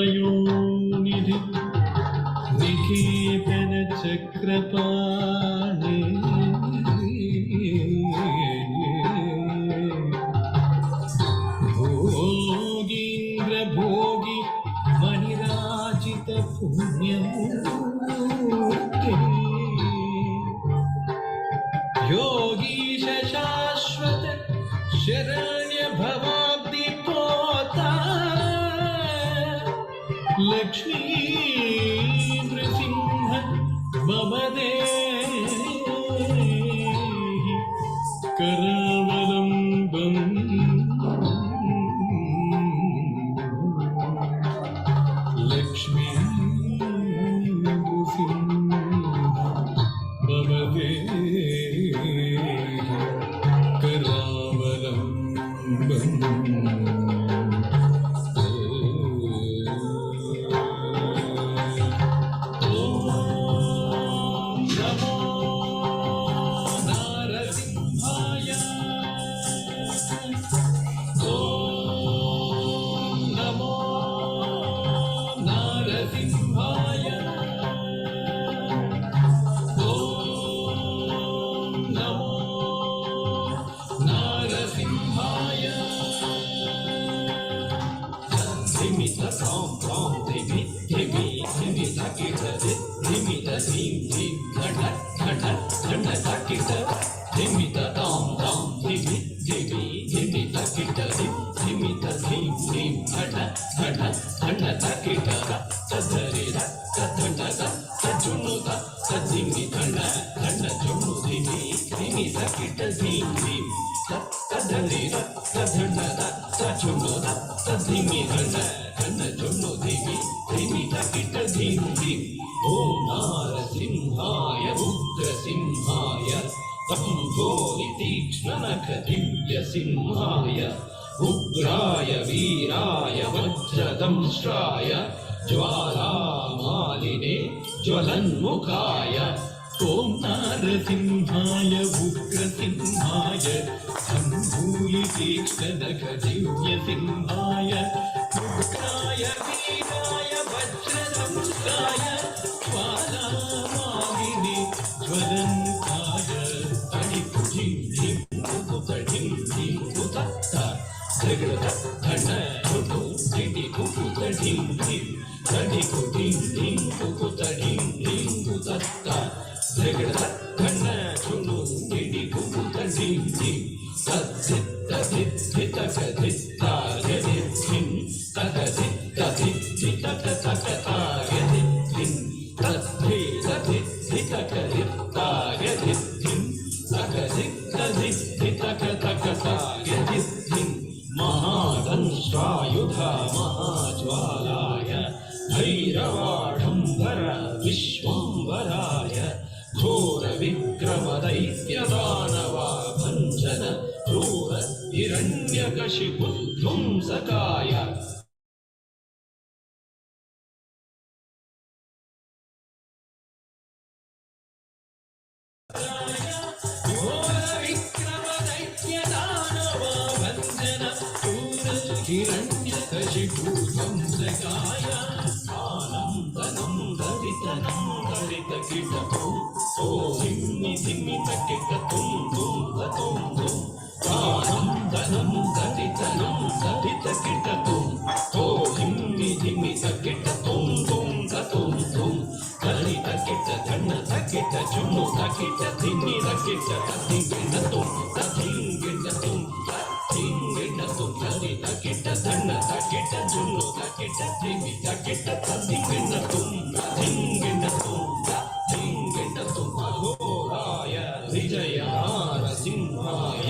श्रीमत्पयोनिधि निकेतन चक्रपाणि भोगीन्द्र भोगी मणिराजित पुण्यमूर्ति योगीश शाश्वत शरण्य भवाब्दि पोता लक्ष्मी नृसिंह मम देहि करावलम्बम् लक्ष्मी नृसिंह मम देहि करावलम्बम् नारसिंहाय उग्रसिंहाय दिव्यसिंहाय उग्राय वीराय वज्रदंष्ट्राय ज्वालामालिने ज्वलन्मुखाय ॐ नारसिंहाय उग्रसिंहाय शम्भूलितीक्ष्णनख दिव्यसिंहाय उग्राय वीराय वज्रदंष्ट्राय ज्वालामालिने ज्वलन्मुखाय महादंष्ट्रायुधा महाज्वालाय भैरवाढम्बर विश्वम्भराय घोर विक्रम दैत्यदानवा भञ्जन क्रूर हिरण्यकशिपुध्वंसकाय हिरण्यकशिपुध्वंसकाय आनन्दनं दरितनं दरितकीटकं ओ धिम्मि धिम्मि तकिटकं धुं धुं धुं आनन्दनं दरितनं दरितकीटकं ओ धिम्मि धिम्मि तकिटकं धुं धुं धुं दरितकीट धन तकिट जुनु तकिट धिम्मि तकिट तदिगिनतुं तदिगिनतुं तदिगिनतुं दरितकीट धन तकिट जुनु तकिट धिम्मि तकिट तदिगिनतुं तदिगिनतुं तदिगिनतुं अघोराय विजयनारसिंहाय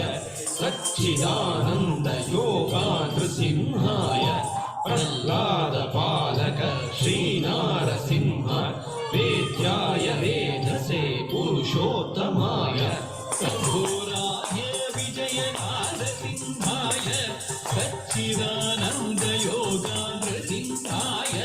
सच्चिदानन्द योगानृसिंहाय प्रह्लाद पालक श्रीनारसिंह वेद्याय वेधसे पुरुषोत्तमाय अघोराय विजयनारसिंहाय सच्चिदानन्द योगानृसिंहाय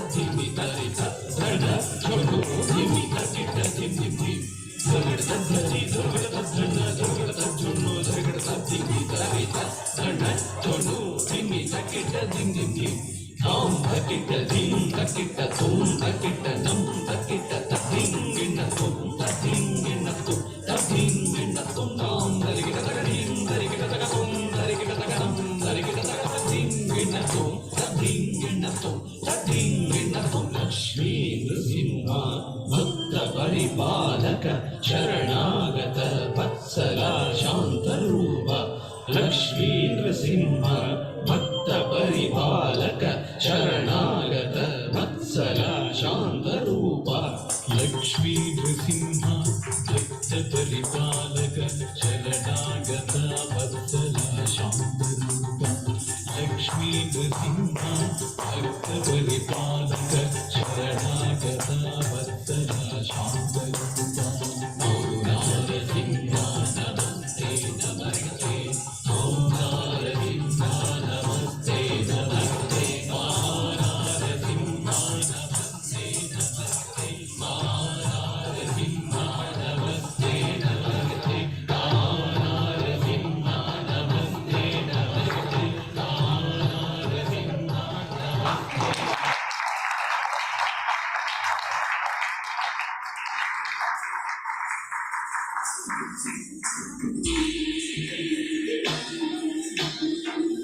ధిమి తరి ధన ఝను ధిమి తకిట ధిమి ధిమి జగడ ధని జగడ ధన జగడ ఝను జగడ ధిమి తరి ధన ఝను ధిమి తకిట ధిమి ధిమి తాం తకిట ధిం తకిట తుం తకిట నం తకిట తధింగిన తుం తధింగిన తుం తధింగిన తుం తాం దరిగిట తగడిం దరిగిట తగతుం దరిగిట తగడం దరిగిట తగతింగిన తుం తధింగిన తుం తధింగిన తుం లక్ష్మీ నృసింహ భక్త పరిపాలక శరణాగత వత్సల శాంతరూప లక్ష్మీ నృసింహ భక్త పరిపాలక శరణాగత వత్సల శాంతరూప లక్ష్మీ నృసింహ భక్త పరిపాలక శరణాగత వత్సల శాంతరూప లక్ష్మీ నృసింహ భక్త పరిపాలక శరణాగత